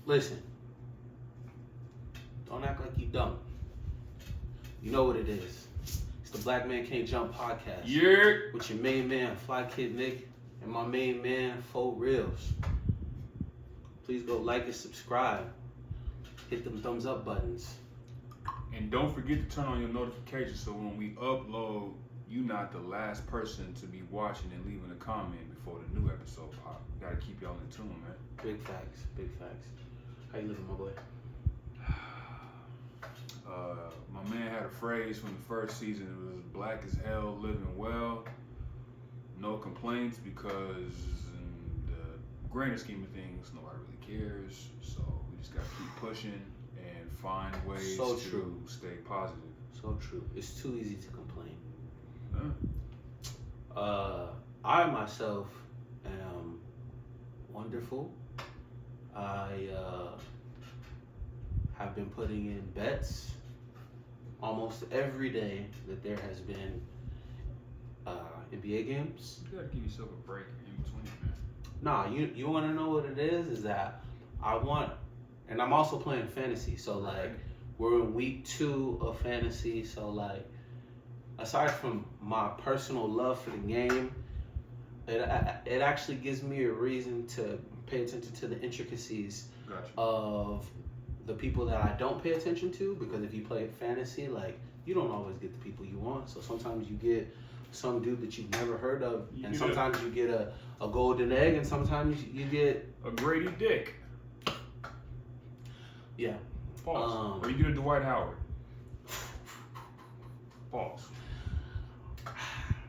Listen. Don't act like you don't. You know what it is. It's the Black Man Can't Jump podcast. Yeah. With your main man, Fly Kid Nick, and my main man, Fo Reels. Please go like and subscribe. Hit them thumbs up buttons. And don't forget to turn on your notifications so when we upload, you're not the last person to be watching and leaving a comment before the new episode pop. Gotta keep y'all in tune, man. Big facts, big facts. How you living, my boy? My man had a phrase from the first season. It was black as hell, living well. No complaints because in the grander scheme of things, nobody really cares. So we just gotta keep pushing and find ways to stay positive. So true. It's too easy to complain. Huh? I myself am wonderful. I have been putting in bets almost every day that there has been NBA games. You gotta give yourself a break in between, man. Nah, you want to know what it is? Is that I want, and I'm also playing fantasy. So like, we're in week 2 of fantasy. So like, aside from my personal love for the game, it actually gives me a reason to pay attention to the intricacies of the people that I don't pay attention to, because if you play fantasy, like, you don't always get the people you want. So sometimes you get some dude that you've never heard of, and sometimes you get a golden egg, and sometimes you get a Grady Dick. Yeah. False. Or you get a Dwight Howard. False.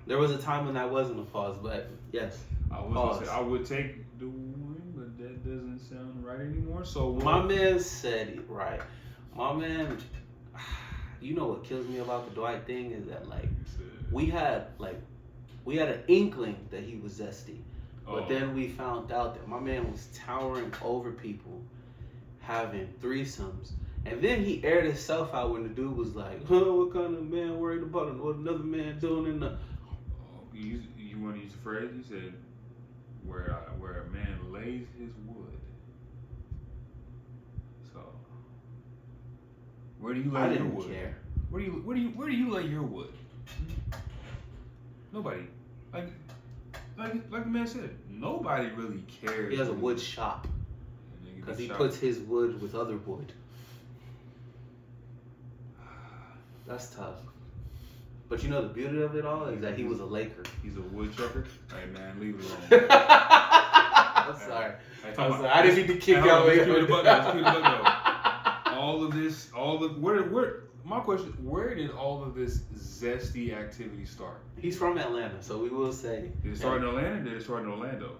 There was a time when that wasn't a pause, but yes. I was gonna say I would take the win, but that doesn't sound right anymore. So my man said it right. My man, you know what kills me about the Dwight thing is that like we had an inkling that he was zesty, but then we found out that my man was towering over people, having threesomes, and then he aired himself out when the dude was like, what kind of man worried about what another man doing in the... You want to use the phrase? You said, where a man lays his wood. So, where do you lay your wood? I didn't care. Where do you lay your wood? Nobody. Like the man said, nobody really cares. He has a wood shop. Because he puts his wood with other wood. That's tough. But you know the beauty of it all is that he was a Laker. He's a woodchucker. Hey man, leave it alone. I'm sorry. I didn't mean to kick y'all away. My question, where did all of this zesty activity start? He's from Atlanta, so we will say. Did it start in Atlanta or did it start in Orlando?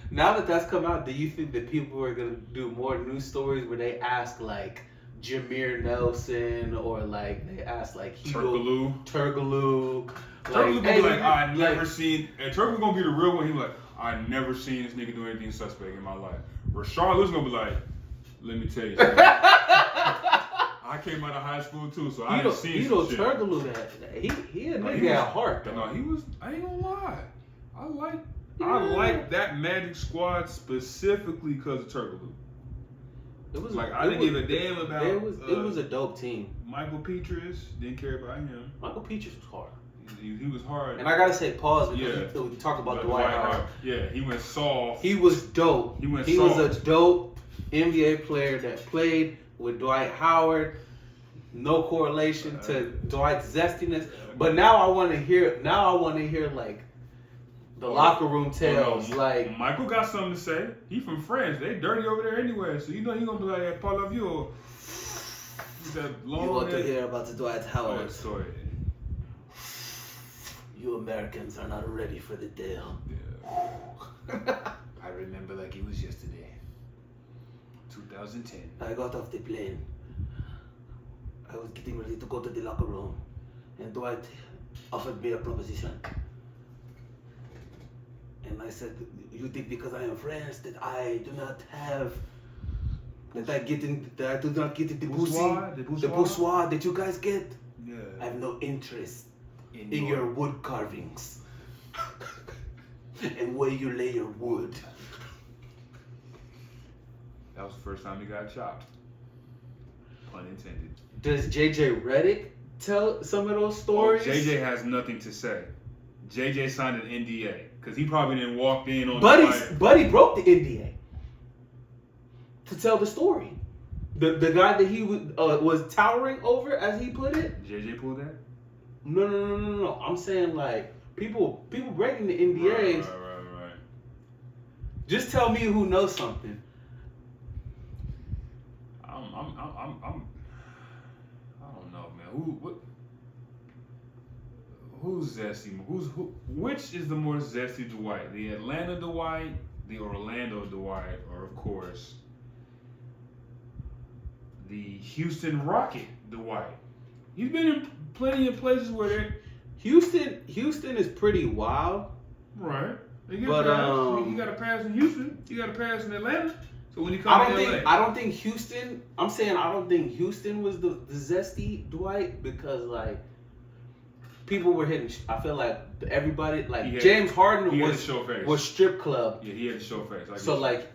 Now that that's come out, do you think that people are going to do more news stories where they ask like Jameer Nelson or like they ask like Turkaloo? Turkaloo gonna be like, I never seen, and Turkaloo gonna be the real one. He like, I never seen this nigga do anything suspect in my life. Rashard Lewis's gonna be like, let me tell you something. I came out of high school too, so I didn't see some shit. Turkaloo he a nigga at heart though. No, I ain't gonna lie. I like that Magic squad specifically because of Turkaloo. It was like I didn't give a damn about. It was a dope team. Michael Petrus, didn't care about him. Michael Petrus was hard. He was hard. And I gotta say pause because we talk about Dwight Howard. Yeah, he went soft. He was dope. He was a dope NBA player that played with Dwight Howard. No correlation to Dwight's zestiness. But now I want to hear like the locker room tales. Like Michael got something to say. He from France. They dirty over there anyway. So you know he gonna be like that part of you. You want to hear about the Dwight Howard story? You Americans are not ready for the deal. Yeah. I remember like it was yesterday. 2010. I got off the plane. I was getting ready to go to the locker room, and Dwight offered me a proposition. And I said, you think because I am French that I do not have, that I do not get the bourgeois that you guys get? Yeah. I have no interest in your wood carvings. And where you lay your wood. That was the first time he got chopped. Pun intended. Does JJ Redick tell some of those stories? JJ has nothing to say. JJ signed an NDA because he probably didn't walk in on the fight. Buddy broke the NDA to tell the story. The guy that he was towering over, as he put it. JJ pulled that? No. I'm saying like people breaking the NDAs. Right. Just tell me who knows something. I don't know, man. Who's zesty? Which is the more zesty Dwight? The Atlanta Dwight, the Orlando Dwight, or of course the Houston Rocket Dwight? He's been in plenty of places where they're Houston is pretty wild. right. They get But pass. You got to pass in Houston. You got to pass in Atlanta. So when you come to LA, I don't think Houston. I'm saying I don't think Houston was the zesty Dwight because like people were hitting. I feel like everybody like James Harden was strip club. Yeah, he had to show face.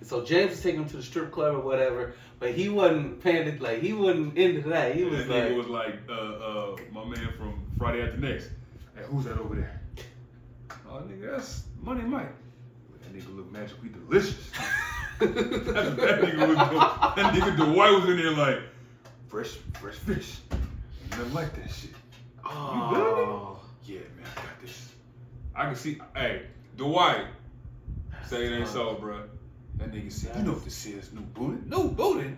So James was taking him to the strip club or whatever, but he wasn't paying it. Like he wasn't into that. He was like, it was like my man from Friday After Next. Hey, who's that over there? Oh, nigga, that's Money Mike. That nigga look magically delicious. That's what that nigga was doing. That nigga Dwight was in there like fresh fish. Ain't nothing like that shit. oh, You good, nigga? Yeah, man, I got this. I can see. Hey, Dwight, say it ain't so, bro. That nigga said, you know what this is? New booty? New booty?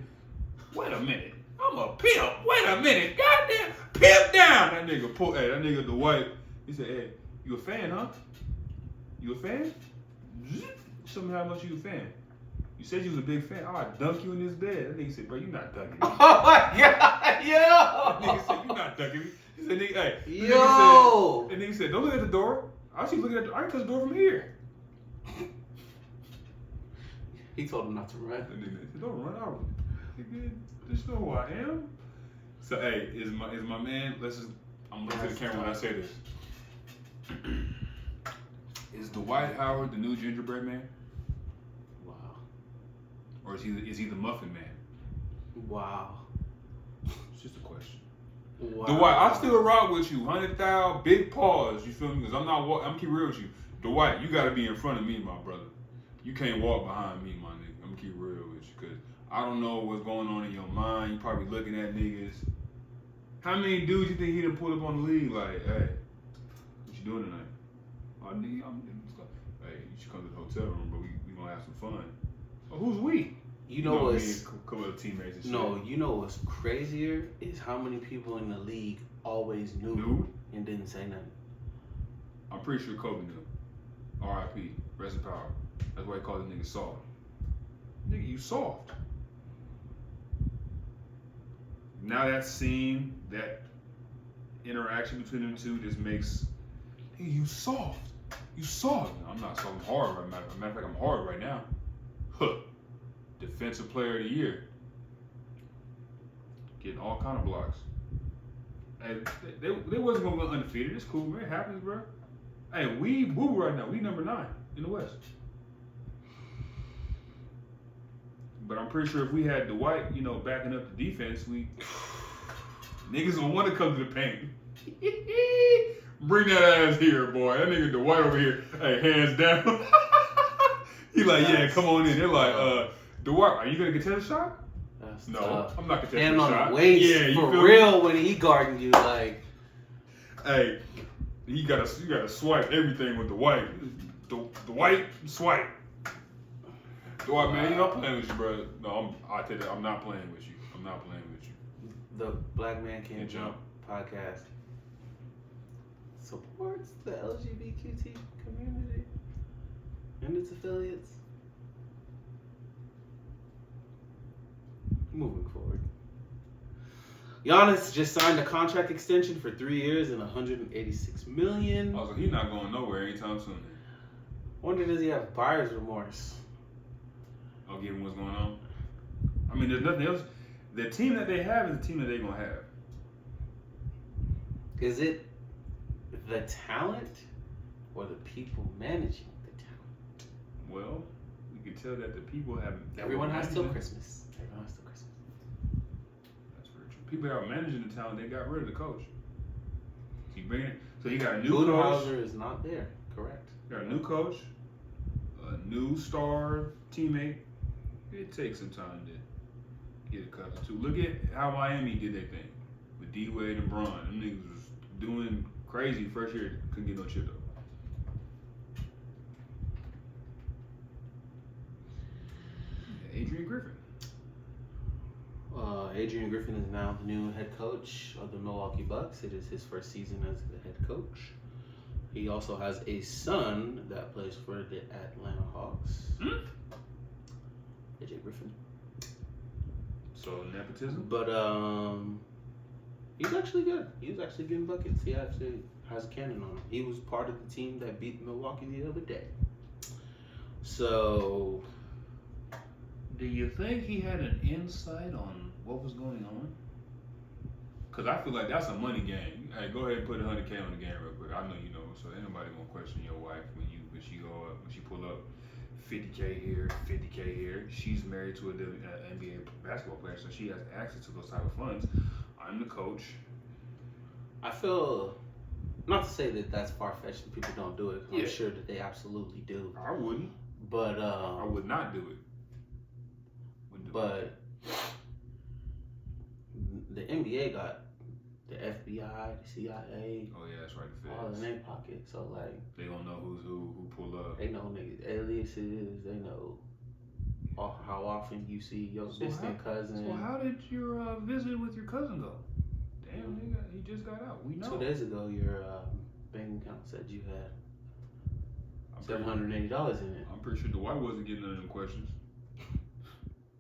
Wait a minute. I'm a pimp. Wait a minute. Goddamn, pimp down. That nigga pulled. Hey, that nigga Dwight. He said, hey, you a fan, huh? You a fan? Show me how much you a fan. You said you was a big fan. Oh, I dunk you in this bed. That nigga said, bro, you not dunking me. Oh my god, yo! That nigga said, you not dunking me. He said, nigga, hey. Yo! And nigga said, don't look at the door. I see looking at the door. I can touch the door from here. He told him not to run. And nigga said, don't run out. Nigga, just know who I am. So, hey, is my man, I'm looking at the camera when I say this. Is Dwight Howard the new gingerbread man? Wow. Or is he the muffin man? Wow. It's just a question. Wow. Dwight, I still rock with you. 100,000, big pause. You feel me? Because I'm keep real with you. Dwight, you got to be in front of me, my brother. You can't walk behind me, my nigga. I'm going to keep real with you. Because I don't know what's going on in your mind. You probably looking at niggas. How many dudes you think he done pulled up on the league? Like, hey, what you doing tonight? Oh, nigga, hey, you should come to the hotel room, but we going to have some fun. Oh, who's we? You know what's... Me and a couple of teammates and shit. No, you know what's crazier is how many people in the league always knew and didn't say nothing. I'm pretty sure Kobe knew. R.I.P. Rest in power. That's why he called the nigga soft. Nigga, you soft. Now that scene, that interaction between them two just makes, hey, you soft. You soft. I'm not soft. I'm hard right now. Matter of fact, I'm hard right now. Huh. Defensive Player of the Year. Getting all kind of blocks. Hey, they wasn't gonna go undefeated. It's cool, man. It happens, bro. Hey, we woo right now. We number 9 in the West. But I'm pretty sure if we had Dwight, backing up the defense, niggas don't want to come to the paint. Bring that ass here, boy. That nigga Dwight over here, hey, hands down. He like, yeah, come on in. They're like, Dwight, are you gonna contest a shot? That's No, tough. I'm not contesting And a on shot. the waist, Yeah, for real, when he guarding you, like. Hey, you gotta swipe everything with Dwight. Dwight, swipe. Dwight, man, you're not playing with you, bro. No, I tell you, I'm not playing with you. I'm not playing with you. The Black Man Can't Jump podcast supports the LGBTQ community and its affiliates. Moving forward. Giannis just signed a contract extension for 3 years and $186 million. Also, he's not going nowhere anytime soon. Wonder, does he have buyer's remorse? I'll give him what's going on. I mean, there's nothing else. The team that they have is the team that they're going to have. Is it the talent or the people managing the talent? Well, you can tell that the people have. Everyone has till Christmas. Everyone has till Christmas. That's very true. People that are managing the town, they got rid of the coach. He bringing it. So he got a new coach. Budenholzer is not there. Correct. Got a new coach, a new star teammate. It takes some time to get accustomed to. Look at how Miami did their thing with D Wade and Bron. Them niggas was doing crazy first year. Couldn't get no chip though. Adrian Griffin. Adrian Griffin is now the new head coach of the Milwaukee Bucks. It is his first season as the head coach. He also has a son that plays for the Atlanta Hawks. AJ Griffin. So nepotism. But he's actually good. He's actually getting buckets. He actually has a cannon on him. He was part of the team that beat Milwaukee the other day. So, do you think he had an insight on what was going on? Because I feel like that's a money game. Hey, go ahead and put $100K on the game real quick. I know you know, so ain't nobody gonna question your wife when she go up, when she pull up 50K here, 50K here. She's married to a NBA basketball player, so she has access to those type of funds. I'm the coach. I feel, not to say that that's far-fetched and people don't do it. I'm Yeah. sure that they absolutely do. I wouldn't. But I would not do it. Wouldn't do it. But the NBA got the FBI, the CIA, Oh yeah, that's right. The all in feds. their pocket. So like, They don't know who's who pull up. they know niggas aliases. They know how often you see your distant cousin. So how did your visit with your cousin go? Damn, he just got out. We know. 2 days ago, your bank account said you had $780 in it. I'm pretty sure Dwight wasn't getting none of them questions.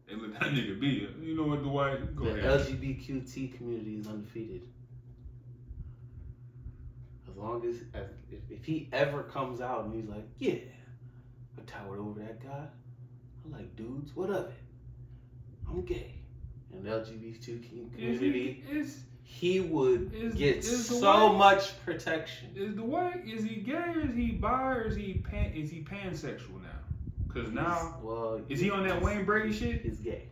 They let that nigga be. You know what, Dwight? Go The ahead. LGBTQ community is undefeated. As long as if he ever comes out and he's like, yeah, I towered over that guy. I like dudes. What of it? I'm gay. And the LGBTQ community, he would get so much protection. Is Dwight? Is he gay? Or is he bi? Or is he pansexual now? Because now, is he on that Wayne Brady shit? He's gay.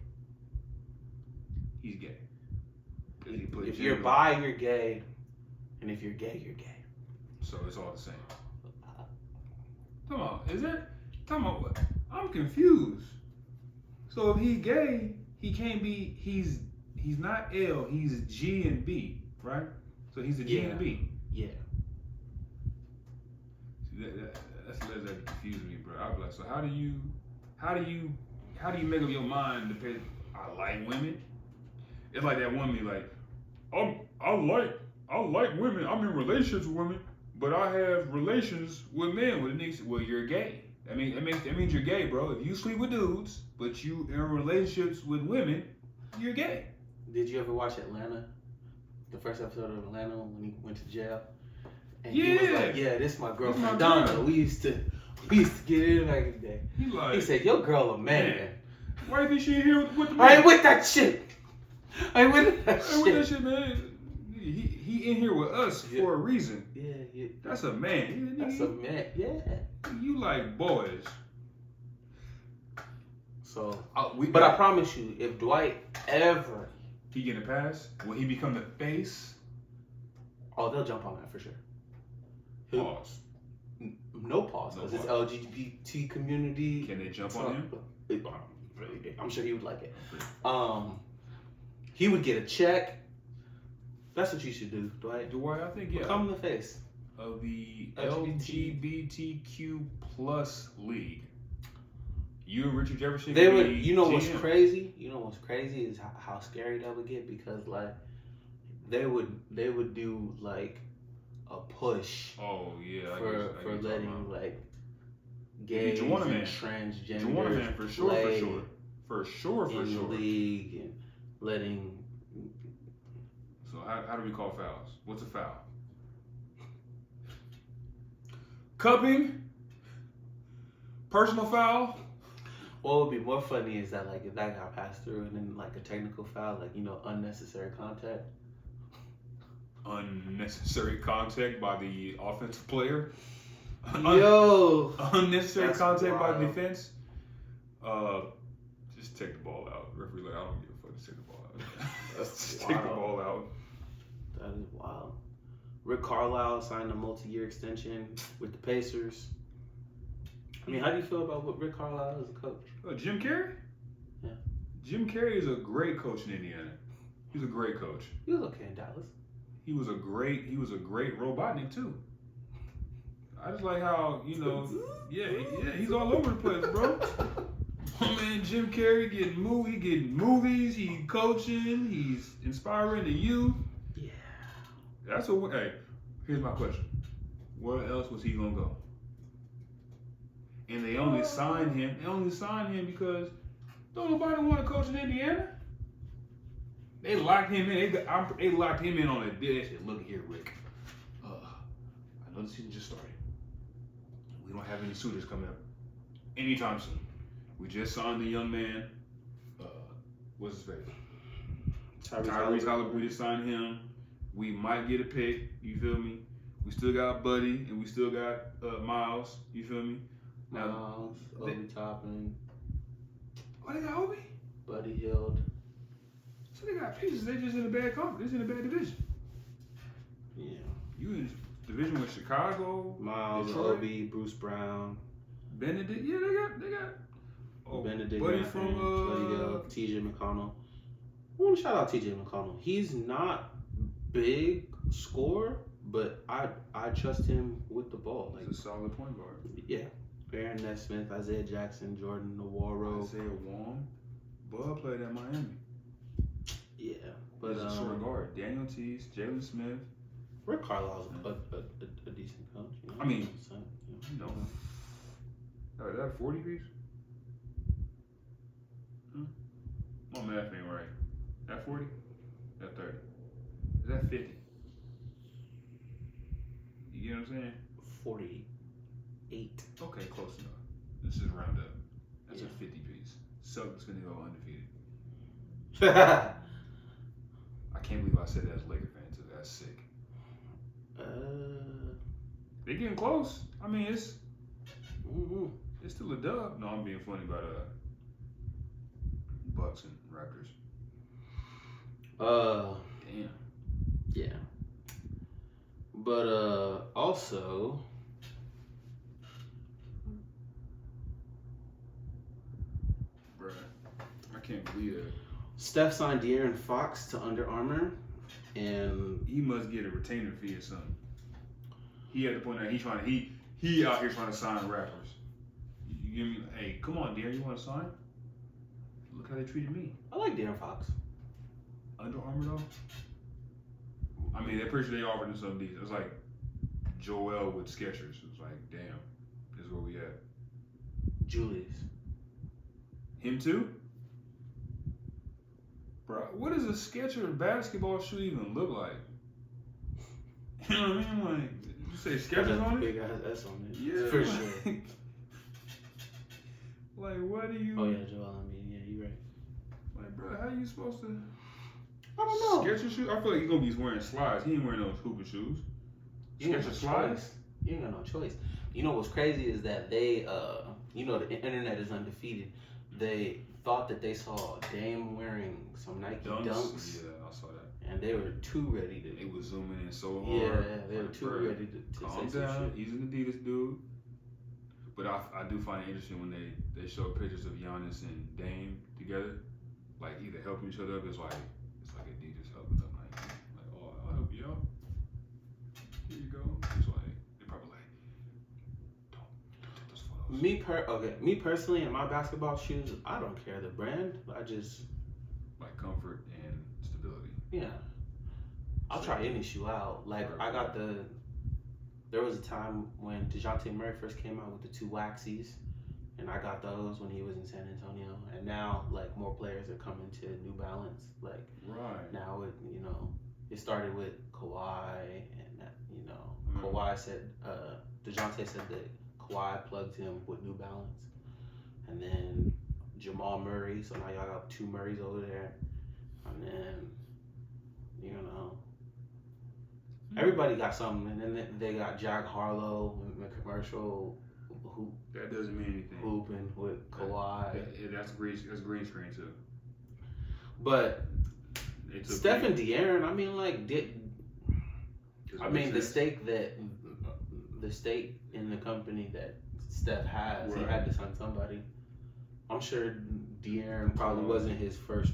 He's gay. If you're bi, you're gay, and if you're gay, you're gay. So it's all the same. Come on, is it? Come on, what? I'm confused. So if he gay, he can't be. He's not L. He's G and B, right? So he's a G and a B. Yeah. See, that's confusing me, bro. I'll be like, so how do you make up your mind to pay? I like women. It's like that woman, like, I like women. I'm in relationships with women, but I have relations with men. With niggas, well, you're gay. I mean, that means you're gay, bro. If you sleep with dudes, but you in relationships with women, you're gay. Did you ever watch Atlanta? The first episode of Atlanta when he went to jail? And yeah. He was like, yeah, this is my girlfriend Donna. We used to get in back in the day. He said, your girl a man. Why is she here with the man? I ain't with that shit. I ain't with that shit, man. He in here with us for a reason. Yeah. That's a man. That's a man. Yeah. You like boys. So, but I promise you, if Dwight ever he get a pass, will he become the face? Oh, they'll jump on that for sure. Pause. No pause, because it's LGBT community. Can they jump on him? I'm sure he would like it. He would get a check. That's what you should do, Dwight. I think, yeah. Become the face of the LGBTQ plus league. You and Richard Jefferson. They would. You know what's crazy? You know what's crazy is how scary that would get, because like they would do like a push. Oh yeah. For letting like gays and transgenders man for sure. For sure. In the league, and letting. So how do we call fouls? What's a foul? Cupping? Personal foul? What would be more funny is that like if that got passed through and then like a technical foul, like unnecessary contact. Unnecessary contact by the offensive player? Yo, unnecessary that's contact by wild. the defense. Just take the ball out. Referee like, I don't give a fuck. Just take the ball out. That's Just take the wild. ball out. That is wild. Rick Carlisle signed a multi-year extension with the Pacers. I mean, how do you feel about what Rick Carlisle as a coach? Jim Carrey? Yeah. Jim Carrey is a great coach in Indiana. He's a great coach. He was okay in Dallas. He was a great Robotnik too. I just like how, you know, yeah, he's all over the place, bro. Oh man, Jim Carrey getting movies, he's coaching, he's inspiring the youth. Yeah. That's what. Hey, here's my question: where else was he gonna go? And they only signed him. They only signed him because don't nobody want to coach in Indiana. They locked him in. They locked him in on a deal. They said, "Look here, Rick. I know the season just started. We don't have any suitors coming up anytime soon. We just signed the young man. What's his face? Tyrese Halliburton. We just signed him. We might get a pick. You feel me? We still got Buddy and we still got Miles. You feel me? Miles, Obi Toppin, Oh, they got Obi? Buddy Hield. So they got pieces. They just in a bad conference. They in a bad division. Yeah. You in division with Chicago, Miles, Detroit, Obi, Bruce Brown. Benedict. Yeah, they got. Oh, Benedict Buddy Griffin, from Buddy Hield, T.J. McConnell. I want to shout out T.J. McConnell. He's not big scorer, but I trust him with the ball. Like, he's a solid point guard. yeah. Aaron Nesmith, Isaiah Jackson, Jordan Nawarro. Isaiah Wong. Bud played at Miami. Yeah, but He's a short guard. Daniel Tease, Jalen Smith. Rick Carlisle's a decent coach. You know? I mean, So, you know. Oh, is that a 40 piece? My math ain't right. That 40? That 30? Is that 50? You get what I'm saying? 48. Okay, close enough. Let's just round up. That's Yeah. a 50 piece. Celtics gonna go undefeated. I can't believe I said that as a Laker fan too. That's sick. They're getting close. I mean, it's still a dub. No, I'm being funny about Bucks and Raptors. Damn. Yeah. But also, Bruh, I can't believe that. Steph signed De'Aaron Fox to Under Armour, and He must get a retainer fee or something. He at the point that he out here trying to sign rappers. You give me, hey, come on, De'Aaron, you want to sign? Look how they treated me. I like De'Aaron Fox. Under Armour though. I mean, they're pretty sure they offered him some decent. It was like Joel with Skechers. It was like, damn, this is where we at. Julius. Him too? Bro, what does a Skechers basketball shoe even look like? You know what I mean? Like, you say Skechers on it? Big ass S on it. Yeah, For like, sure. Like, what do you? Oh yeah, Joel. I mean, yeah, you're right. Like, bro, how you supposed to? I don't know. Skechers shoes? I feel like he's gonna be wearing slides. He ain't wearing those hooping shoes. You ain't got Skechers no slides? choice. You ain't got no choice. You know what's crazy is that they, you know, the internet is undefeated. They thought that they saw Dame wearing some Nike Dunks. Yeah, I saw that. And they were too ready to. They was zooming in so Yeah, hard. they were Like, too bro, ready to calm say down. some shit. He's an Adidas dude. But I do find it interesting when they show pictures of Giannis and Dame together, like either helping each other up. It's like Adidas helping them. Like oh, I'll help you out. Here you go. It's like they're probably like, don't take those photos. Me personally, in my basketball shoes, I don't care the brand. I just Like comfort and stability. yeah. I'll try any shoe out. Like I got there was a time when DeJounte Murray first came out with the 2 waxies, and I got those when he was in San Antonio. And now like more players are coming to New Balance. Like Right. now it started with Kawhi, and that, Kawhi said DeJounte said that Kawhi plugged him with New Balance, and then Jamal Murray. So now y'all got 2 Murrays over there, and then Everybody got something, and then they got Jack Harlow in the commercial hoop. That doesn't mean anything. Hooping with Kawhi. That's green screen too. But Steph and Deaaron, I mean, like, the stake in the company that Steph has, he had to sign somebody. I'm sure Deaaron probably wasn't his first.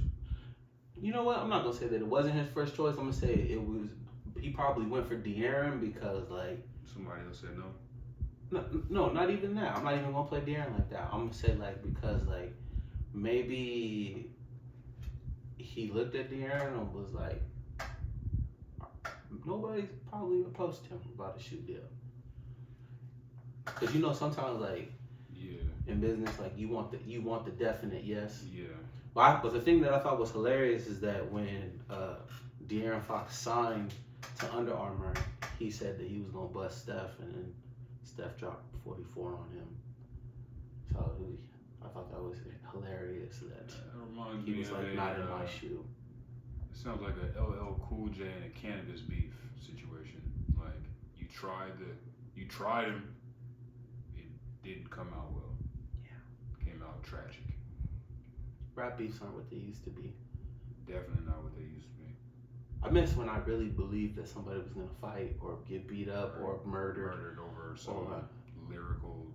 You know what? I'm not gonna say that it wasn't his first choice. I'm gonna say it was. He probably went for Deaaron because like somebody else said no. No, not even that. I'm not even gonna play Deaaron like that. I'm gonna say like because like maybe he looked at Deaaron and was like, nobody's probably opposed to him about a shoe deal. Cause you know sometimes like in business like you want the definite yes. Yeah. But the thing that I thought was hilarious is that when De'Aaron Fox signed to Under Armour, he said that he was gonna bust Steph, and then Steph dropped 44 on him. So I thought that was hilarious that he was like not in my shoe. It sounds like a LL Cool J and a cannabis beef situation. Like you tried him, it didn't come out well. Yeah, came out tragic. Rap beefs aren't what they used to be. Definitely not what they used to be. I miss when I really believed that somebody was gonna fight or get beat up or murdered over some lyrical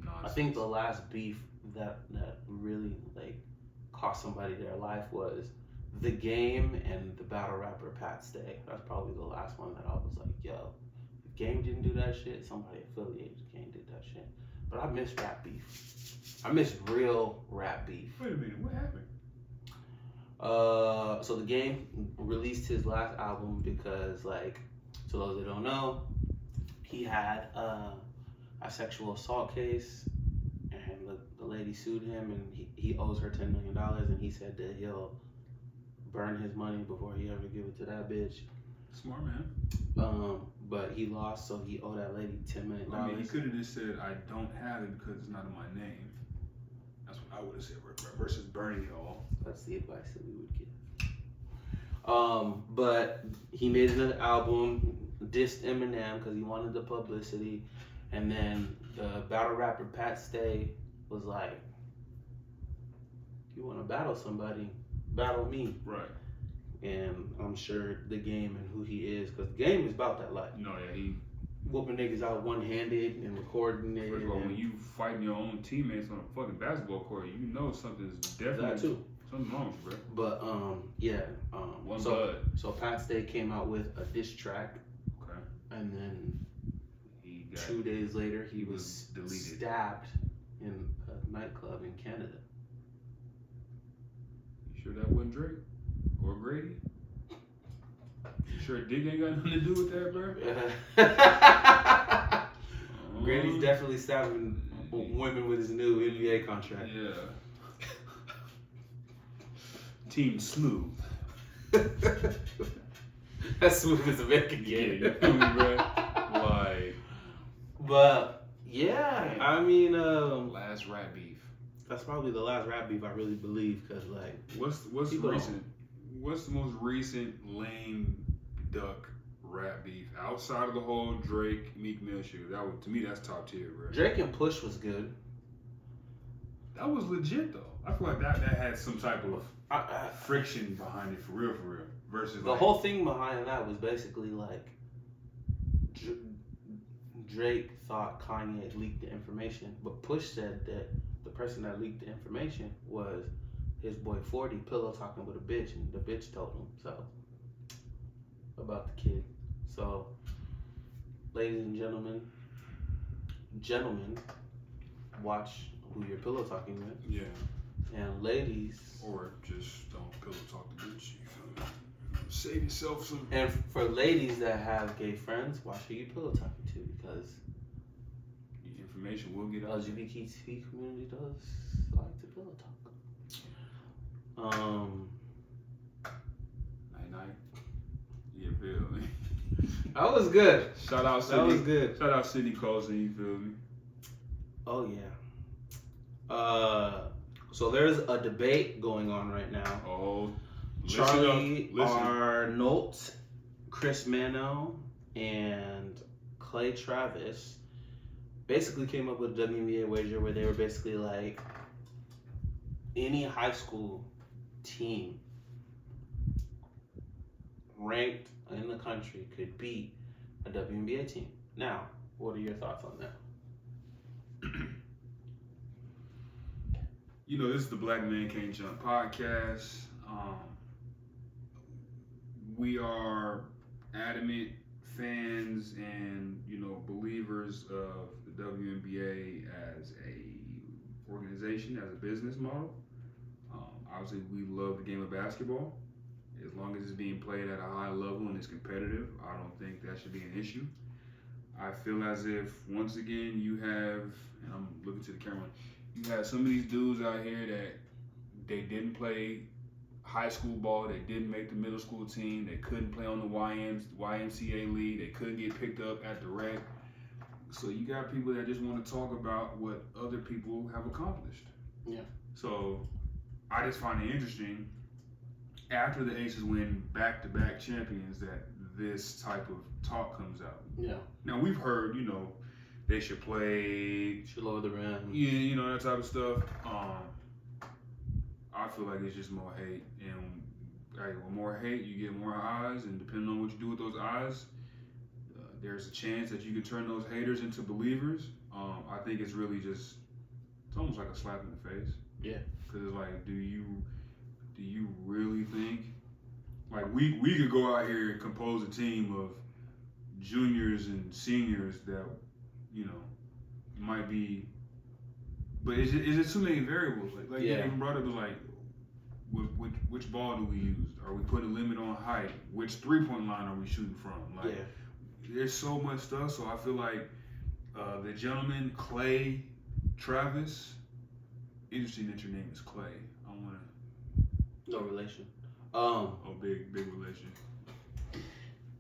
nonsense. I think the last beef that really like cost somebody their life was The Game and the battle rapper Pat Stay. That's probably the last one that I was like, yo, if Game didn't do that shit, somebody affiliated with Game did that shit. But I miss rap beef. I miss real rap beef. Wait a minute, what happened? So The Game released his last album because, like, to those that don't know, he had a sexual assault case, and the lady sued him, and he owes her $10 million, and he said that he'll burn his money before he ever give it to that bitch. Smart man. But he lost, so he owed that lady $10 million. I mean, he could have just said, I don't have it because it's not in my name. That's what I would have said, versus burning it all. That's the advice that we would give. But he made another album, dissed Eminem because he wanted the publicity, and then the battle rapper Pat Stay was like, "You want to battle somebody? Battle me." Right. And I'm sure The Game and who he is, because The Game is about that life. No, yeah, he whooping niggas out one-handed and recording it. First of all, when you fighting your own teammates on a fucking basketball court, you know something's definitely something wrong with you, bro. But blood. So Pat Stay came out with a diss track. Okay. And then 2 days later, he was deleted. Stabbed in a nightclub in Canada. You sure that wasn't Drake or Grady? You sure Dick ain't got nothing to do with that, bro? Grady's definitely stabbing women with his new NBA contract. Yeah. Team Smooth. That's smooth as a American game. Yeah, you feel me, bro? Like. But yeah, I mean, last rap beef. That's probably the last rap beef I really believe, cause like, what's recent? What's the most recent lame duck rap beef outside of the whole Drake Meek Mill shit? To me, that's top tier, bro. Drake and Push was good. That was legit though. I feel like that had some type of friction behind it, for real. Versus the whole thing behind that was basically like Drake thought Kanye leaked the information, but Push said that the person that leaked the information was his boy 40 pillow talking with a bitch, and the bitch told him so about the kid. So, ladies and gentlemen, watch who you're pillow talking with. Yeah. And ladies, or just don't pillow talk to bitch. Save yourself some. And for ladies that have gay friends, watch who you pillow talking to, because the information will get out. LGBT community does like to pillow talk. Night. You feel me? That was good. Shout out Sydney. That was good. Shout out Sydney Colson. You feel me? Oh yeah. So there's a debate going on right now. Oh. Charly Arnolt, Manno, and Clay Travis basically came up with a WNBA wager where they were basically like any high school team ranked in the country could beat a WNBA team. Now, what are your thoughts on that? You know, this is the Black Man Can't Jump podcast. We are adamant fans and, you know, believers of the WNBA as a organization, as a business model. Obviously, we love the game of basketball. As long as it's being played at a high level and it's competitive, I don't think that should be an issue. I feel as if, once again, you have, and I'm looking to the camera, you have some of these dudes out here that they didn't play high school ball, they didn't make the middle school team, they couldn't play on the YMCA league, they couldn't get picked up at the rec. So you got people that just want to talk about what other people have accomplished. Yeah. So I just find it interesting, after the Aces win back-to-back champions, that this type of talk comes out. Yeah. Now, we've heard, you know, they should play, should lower the rim. Yeah, you know, that type of stuff. I feel like it's just more hate, and with more hate, you get more eyes, and depending on what you do with those eyes, there's a chance that you can turn those haters into believers. I think it's really just, it's almost like a slap in the face. Yeah. Because it's like, do you really think, like, we could go out here and compose a team of juniors and seniors that, you know, might be, but is it too many variables? Like yeah. You even brought up, like, which ball do we use? Are we putting a limit on height? Which 3-point line are we shooting from? Like, there's so much stuff. So I feel like the gentleman, Clay Travis, interesting that your name is Clay. I want to. No relation. Big relation.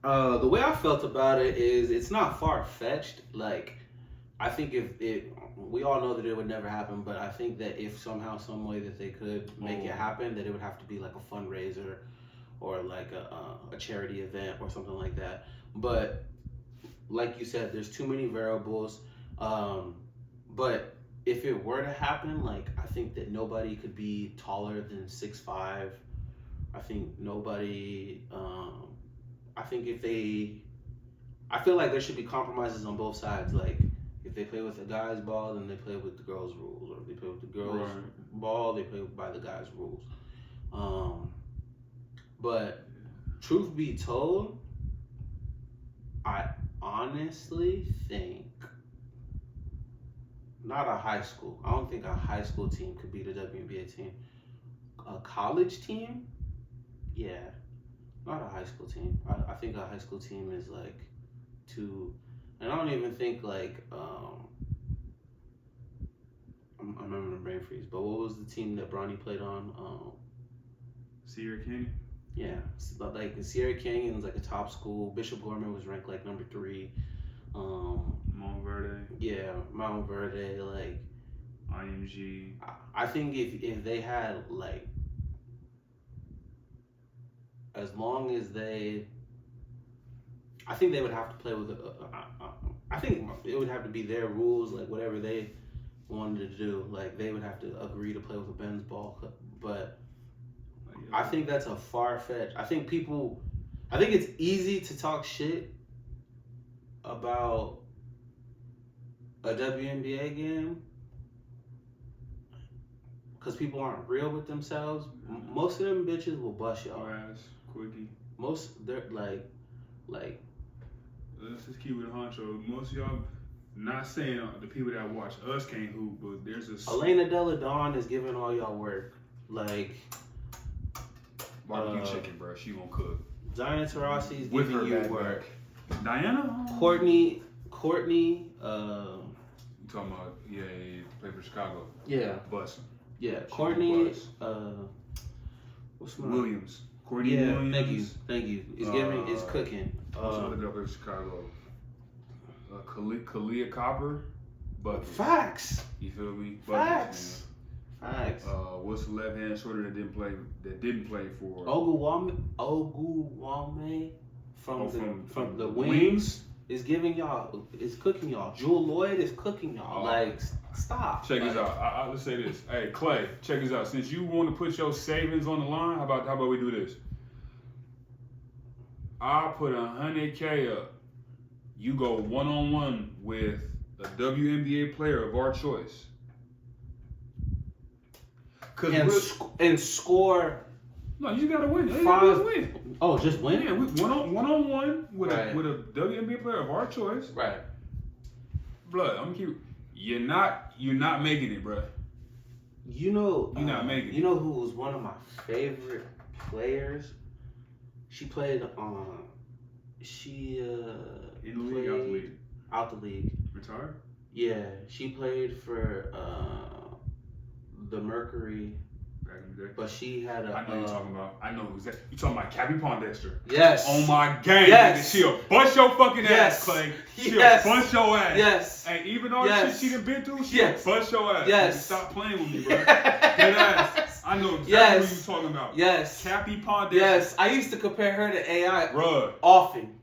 The way I felt about it is it's not far-fetched. Like, I think we all know that it would never happen, but I think that if somehow, some way that they could make it happen, that it would have to be like a fundraiser or like a charity event or something like that. But like you said, there's too many variables. But if it were to happen, like, I think that nobody could be taller than 6'5". I think nobody. I feel like there should be compromises on both sides. Like, if they play with the guys' ball, then they play with the girls' rules, or if they play with the girls' ball, they play by the guys' rules. But truth be told, I honestly think not a high school. I don't think a high school team could beat a WNBA team. A college team, yeah. Not a high school team. I think a high school team is like too, and I don't even think like I'm remembering brain freeze. But what was the team that Bronny played on? Sierra Canyon. Yeah, like Sierra Canyon was like a top school. Bishop Gorman was ranked like number 3. Mount Verde. Yeah, Mount Verde. Like IMG. I think if they had like, as long as I think they would have to play with. I think it would have to be their rules, like whatever they wanted to do. Like they would have to agree to play with a men's ball. But I think that's a far-fetched. I think it's easy to talk shit about a WNBA game because people aren't real with themselves. Most of them bitches will bust y'all ass. Quickie. They're like. Let's just keep it honcho. Most of y'all, not saying the people that watch us can't hoop, but there's a. Elena Della Dawn is giving all y'all work. Like. Barbecue chicken, bro. She gonna cook. Diana Taurasi is giving you work. Diana? Courtney. You talking about, play for Chicago. Yeah. Bussin'. Yeah, Courtney. What's my Williams. Courtney Williams. Thank you. It's cooking. What's the other Chicago? Kalia Copper. But facts. You feel me? Facts. Facts. What's the left hand shorter that didn't play for? Oguwame. from the wings is giving y'all, is cooking y'all. Jewel Lloyd is cooking y'all. Like, stop. Check this out. Let's say this. Hey, Clay, check this out. Since you want to put your savings on the line, how about we do this? I'll put $100K up. You go one-on-one with a WNBA player of our choice. And score. No, you gotta win. You Five. gotta win. Oh, just win? Yeah, one-on-one with Right. a WNBA player of our choice. Right. Blood, I'm gonna keep. You're not making it, bro. You know, You're not making it. You know who was one of my favorite players? She played on. In the league, out the league. Out the league. Retired? Yeah, she played for the Mercury. Back in the day. But she had a. I know you're talking about. I know exactly. You talking about Cappy Pondexter? Yes. On my game. Yes. Nigga, she'll bust your fucking Yes. ass, Clay. She'll Yes. bust your ass. Yes. And even all the Yes. shit she done been through, she'll Yes. bust your ass. Yes. Nigga, stop playing with me, bro. Dead ass. I know exactly Yes. what you're talking about. Yes. Cappy Pondexter. Yes. I used to compare her to AI Bruh. often.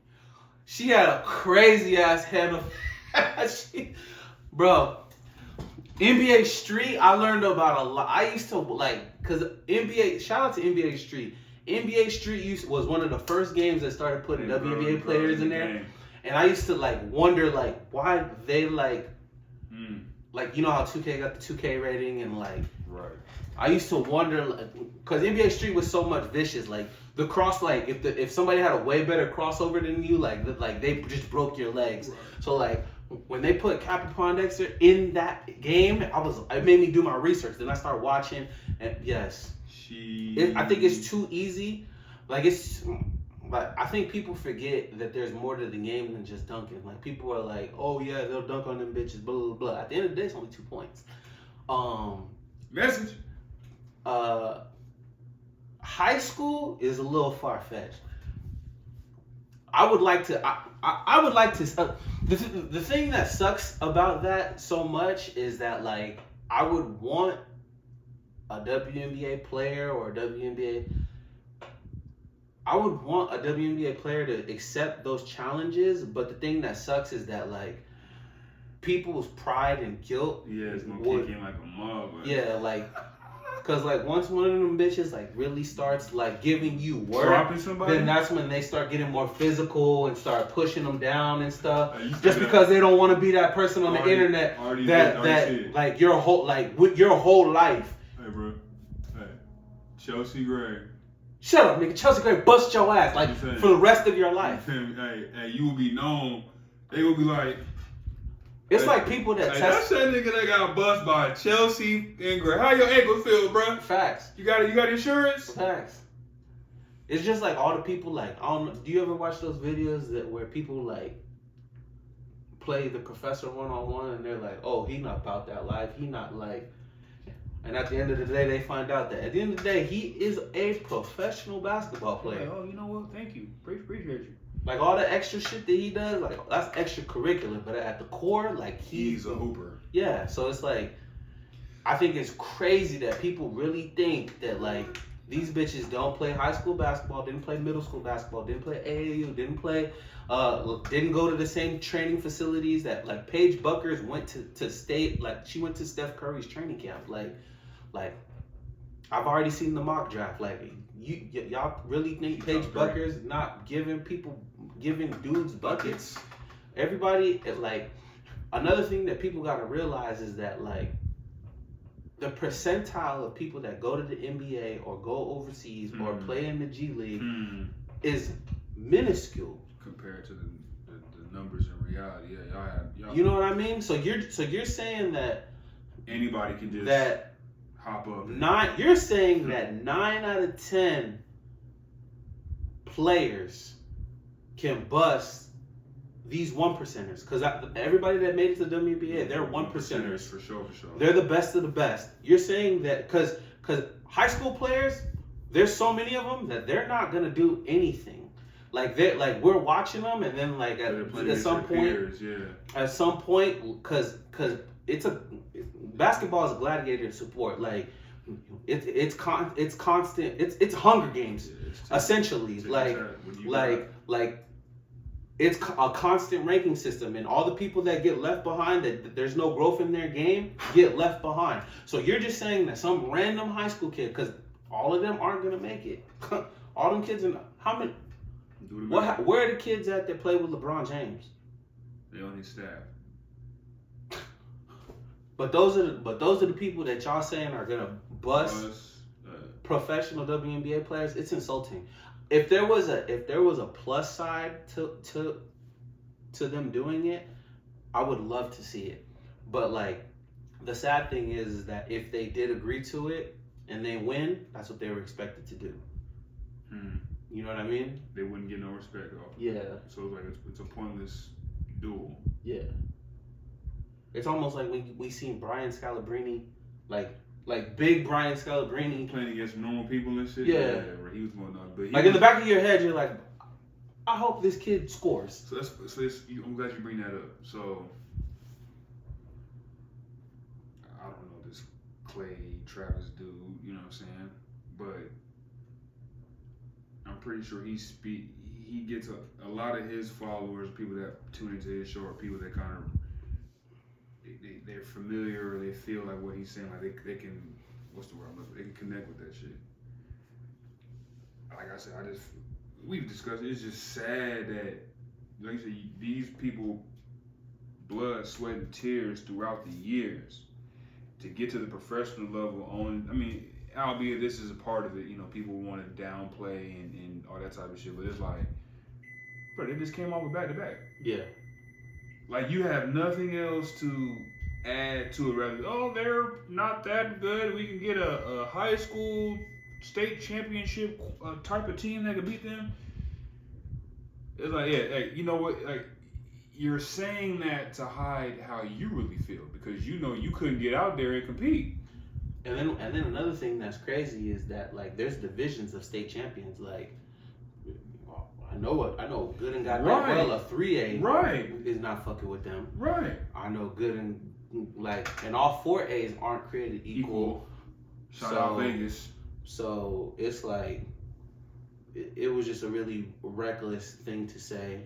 She had a crazy ass head of. Bro. NBA Street, I learned about a lot. I used to cause NBA. Shout out to NBA Street. NBA Street was one of the first games that started putting WNBA players in there, game. and I used to wonder why they you know how 2K got the 2K rating and Right. I used to wonder because NBA Street was so much vicious the cross if somebody had a way better crossover than you they just broke your legs. Right. So when they put Cappy Pondexter in that game, it made me do my research. Then I started watching, and yes, I think it's too easy. But I think people forget that there's more to the game than just dunking. People are like, oh yeah, they'll dunk on them bitches, blah blah blah. At the end of the day, it's only 2 points. Message. High school is a little far fetched. I would like to. I would like to. The thing that sucks about that so much is that I would want a WNBA player or a WNBA. I would want a WNBA player to accept those challenges, but the thing that sucks is that people's pride and guilt. Yeah, it's gonna kick in like a mug. Right? Yeah, Cause once one of them bitches really starts giving you work, then that's when they start getting more physical and start pushing them down and stuff. Just because they don't want to be that person on the internet that your whole with your whole life. Hey, bro. Hey, Chelsea Gray. Shut up, nigga. Chelsea Gray bust your ass for the rest of your life. Hey, you will be known. They will be like. It's people that that's that nigga that got bust by Chelsea and Gray. How your ankle feel, bro? Facts. You got insurance? Facts. It's just all the people I don't know. Do you ever watch those videos where people play the professor one-on-one and they're like, oh, he not about that life. He not and at the end of the day, they find out that at the end of the day, he is a professional basketball player. Oh, you know what? Thank you. Appreciate you. All the extra shit that he does, that's extracurricular. But at the core, he's a hooper. Yeah, so it's I think it's crazy that people really think that these bitches don't play high school basketball, didn't play middle school basketball, didn't play AAU, didn't go to the same training facilities that Paige Buckers went to state. She went to Steph Curry's training camp. I've already seen the mock draft. Y'all really think Paige Buckers not giving dudes buckets? Everybody another thing that people gotta realize is that the percentile of people that go to the NBA or go overseas or play in the G League is minuscule compared to the numbers in reality. Yeah, y'all. You know what I mean? So you're saying that anybody can just hop up. You're saying that 9 out of 10 players can bust these 1%ers, because everybody that made it to the WNBA, they're 1%ers. For sure. They're the best of the best. You're saying that because high school players, there's so many of them that they're not gonna do anything. We're watching them, and then at some point, because it's basketball is a gladiator sport. It's constant. It's Hunger Games, essentially. it's a constant ranking system, and all the people that get left behind, that there's no growth in their game, get left behind. So you're just saying that some random high school kid, because all of them aren't gonna make it. All them kids, how many? Where are the kids at that play with LeBron James? They on his staff. But those are the people that y'all saying are gonna bust professional WNBA players. It's insulting. If there was a plus side to them doing it, I would love to see it. But like, the sad thing is that if they did agree to it and they win, that's what they were expected to do. You know what I mean? They wouldn't get no respect off. Yeah. So it's like it's a pointless duel. Yeah. It's almost like we seen Brian Scalabrine, like big Brian Scalabrine playing against normal people and shit. Yeah. Where he was going on. But like in the back of your head, you're like, I hope this kid scores. So I'm glad you bring that up. So I don't know this Clay Travis dude, you know what I'm saying? But I'm pretty sure he gets a lot of his followers, people that tune into his show, are people that kind of they're familiar, or they feel like what he's saying, like they can, what's the word I'm looking for? They can connect with that shit. Like I said, we've discussed it. It's just sad that, like you said, these people blood, sweat, and tears throughout the years to get to the professional level on, I mean, albeit this is a part of it, you know, people want to downplay and all that type of shit, but it's like, bro, they just came off with back-to-back. Yeah. Like, you have nothing else to add to it, rather, oh, they're not that good, we can get a high school state championship type of team that can beat them. It's like, yeah, hey, you know what, like, you're saying that to hide how you really feel, because you know you couldn't get out there and compete. And then another thing that's crazy is that, like, there's divisions of state champions. Like, I know good and got that well, a 3A is not fucking with them. Right. I know good and, like, and all 4As aren't created equal. Shout out Vegas. So it's like, it was just a really reckless thing to say.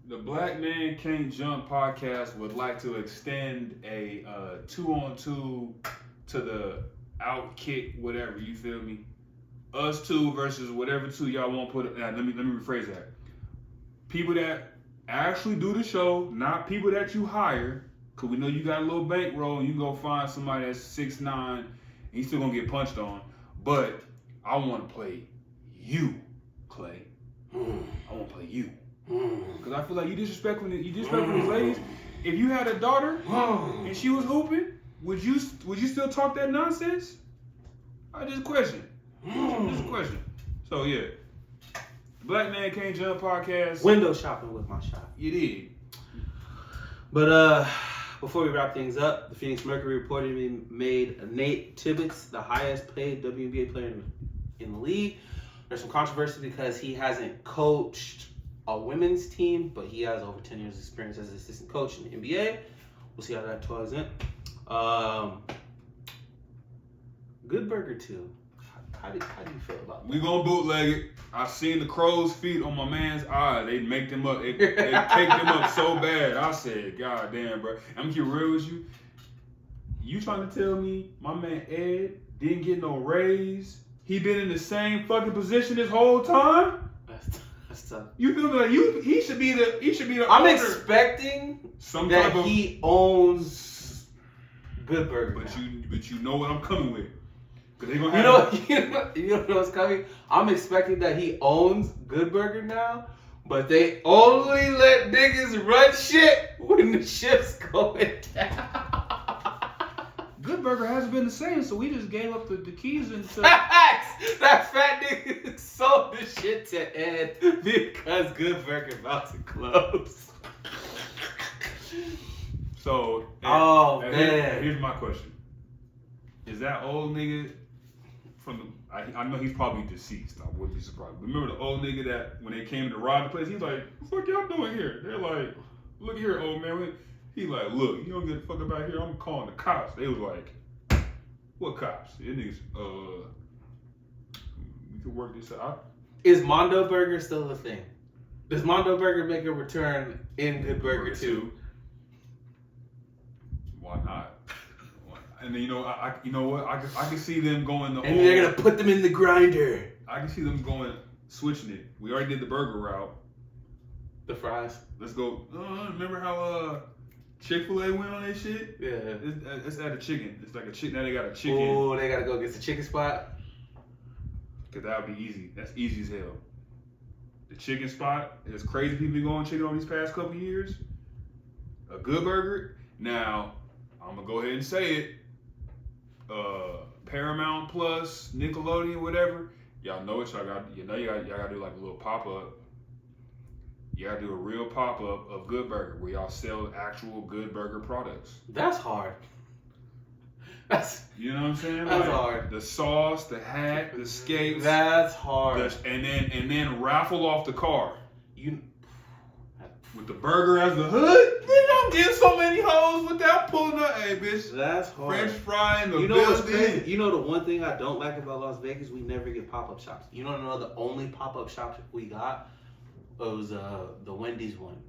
The Black Man Can't Jump podcast would like to extend a 2-on-2 to the out kick, whatever, you feel me? Us two versus whatever two y'all want to put. Let me rephrase that. People that actually do the show, not people that you hire, because we know you got a little bankroll and you go find somebody that's 6'9", and he's still going to get punched on. But I want to play you, Clay. I want to play you. Because I feel like you disrespecting these ladies. If you had a daughter and she was hooping, would you still talk that nonsense? Just a question. Just a question. So yeah, Black Man Can't Jump podcast. Window shopping with my shop. You did. But before we wrap things up, the Phoenix Mercury reportedly made Nate Tibbetts the highest paid WNBA player in the league. There's some controversy because he hasn't coached a women's team, but he has over 10 years experience as an assistant coach in the NBA. We'll see how that tours in. Good Burger 2. How do you feel about that? We gonna bootleg it. I seen the crow's feet on my man's eye. They make them up. They cake them up so bad. I said, God damn, bro. I'm gonna get real with you. You trying to tell me my man Ed didn't get no raise? He been in the same fucking position this whole time? That's tough. You feel like he should be the I'm owner. Expecting that he owns Good Burger. But you know what I'm coming with. They gonna have you know what's coming? I'm expecting that he owns Good Burger now, but they only let niggas run shit when the shit's going down. Good Burger hasn't been the same, so we just gave up the keys and that fat nigga sold the shit to Ed because Good Burger about to close. So, man. Here's my question: is that old nigga from the? I know he's probably deceased. I wouldn't be surprised. But remember the old nigga that when they came to rob the place, he's like, "What the fuck y'all doing here?" They're like, "Look here, old man." He like, "Look, you don't get the fuck about here. I'm calling the cops." They was like, "What cops?" And niggas, we could work this out. Is Mondo Burger still a thing? Does Mondo Burger make a return in Good Burger 2? Why not? And then, you know, you know what? I can see them going the and they're gonna put them in the grinder. I can see them switching it. We already did the burger route. The fries. Let's go. Remember how Chick-fil-A went on that shit? Yeah. It's at a chicken. It's like a chicken. Now they got a chicken. Oh, they gotta go get the chicken spot. Cause that would be easy. That's easy as hell. The chicken spot. There's crazy people been going chicken over these past couple years. A Good Burger. Now, I'm gonna go ahead and say it. Paramount Plus, Nickelodeon, whatever. Y'all know what y'all got. Y'all gotta do like a little pop up. You gotta do a real pop up of Good Burger where y'all sell actual Good Burger products. That's hard. You know what I'm saying? That's like, hard. The sauce, the hat, the skates. That's hard. And then raffle off the car. With the burger as the hood. Nigga, I'm getting so many hoes without pulling up. Hey, bitch. That's hard. French fry in the You know what's building. crazy? You know the one thing I don't like about Las Vegas? We never get pop-up shops. You know the only pop-up shop we got was the Wendy's one.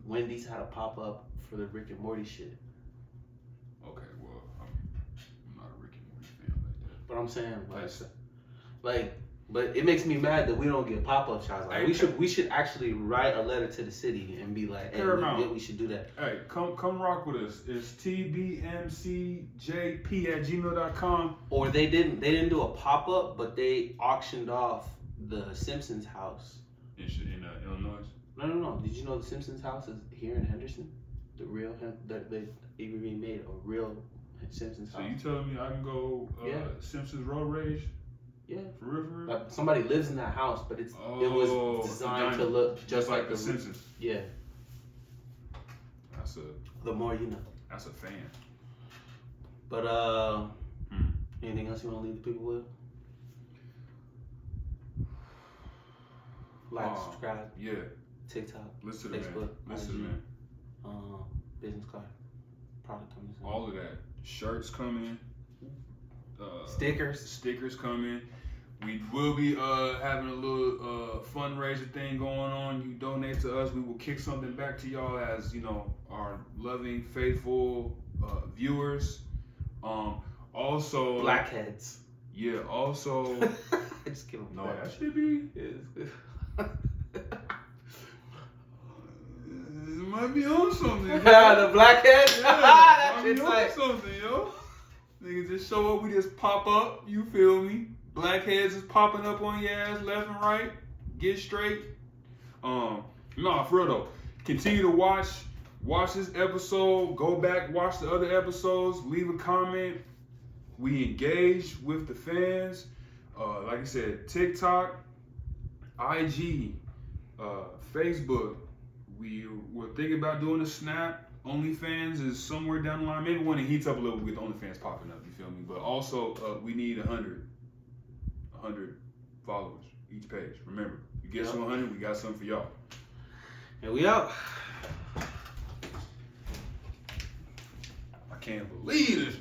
Wendy's had a pop-up for the Rick and Morty shit. Okay, well, I'm not a Rick and Morty fan like that. But I'm saying, but it makes me mad that we don't get pop-up shops. Like, we should actually write a letter to the city and be like, hey, we should do that. Hey, come rock with us. It's tbmcjp@gmail.com. Or they didn't do a pop-up, but they auctioned off the Simpsons house. In Illinois? No. Did you know the Simpsons house is here in Henderson? The real they even made a real Simpsons house. So you telling me I can go Simpsons Road Rage? Yeah. For real? Like, somebody lives in that house, but it was designed to look just like the Simpsons. Yeah. The more you know. That's a fan. But anything else you want to leave the people with? Like, subscribe. Yeah. TikTok. Listen to Facebook. Listen to man. Business card. Product coming soon. All of that. Shirts coming. Stickers coming. We will be having a little fundraiser thing going on. You donate to us, we will kick something back to y'all as, you know, our loving, faithful viewers. Also, Blackheads. Yeah. Also, just kidding. No, that should be. It might be on something. The blackheads. That might be on something, yo. Niggas just show up, we just pop up, you feel me? Blackheads is popping up on your ass left and right. Get straight. For real though. Continue to watch this episode. Go back, watch the other episodes. Leave a comment. We engage with the fans. Like I said, TikTok, IG, Facebook. We're thinking about doing a Snap. OnlyFans is somewhere down the line. Maybe when it heats up a little, we get the OnlyFans popping up. You feel me? But also, we need 100 followers each page. Remember, you get us to 100, we got something for y'all. And we out. I can't believe this.